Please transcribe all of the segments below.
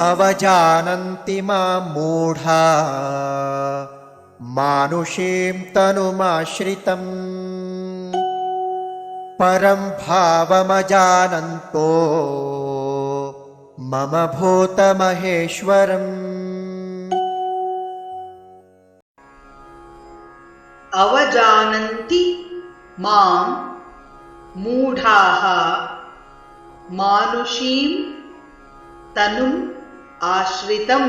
अवजानन्ति मां मूढा मानुषीं तनुमाश्रितम् परं भावमजानन्तो मम भूतमहेश्वरम्। अवजानन्ति मां मूढाः मानुषीं तनुम् आश्रितं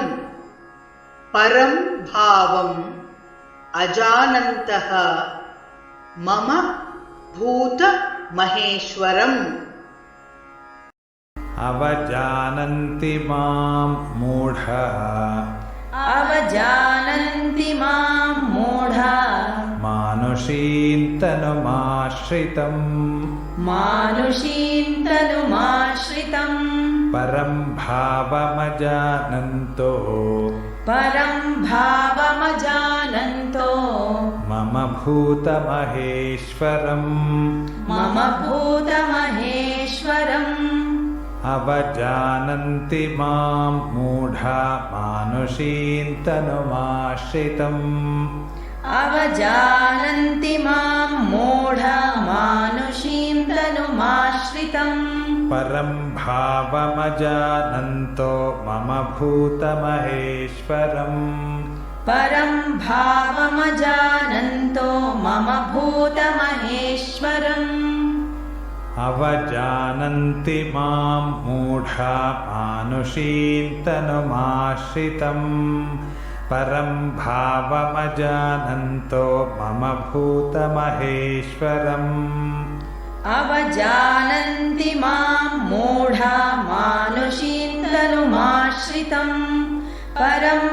परं भावम् अजानन्तः मम भूतमहेश्वरम्। अवजानन्ति मां मूढाः अवजानन्ति मां मूढाः मानुषीं तनुमाश्रितम् मानुषीं तनुमाश्रितं परं भावमजानन्तो मम भूतमहेश्वरम् मम भूतमहेश्वरम्। अवजानन्ति मां मूढा मानुषीं तनुमाश्रितम् अवजानन्ति मां मूढा मानुषीं तनुमाश्रितं परं भावमजानन्तो मम भूतमहेश्वरम् परं भावमजानन्तो मम भूतमहेश्वरम्। अवजानन्ति मां मूढा मानुषीं तनुमाश्रितम् परं भावमजानन्तो मम भूतमहेश्वरम्। अवजानन्ति मां मूढा मानुषीं तनुमाश्रितं परं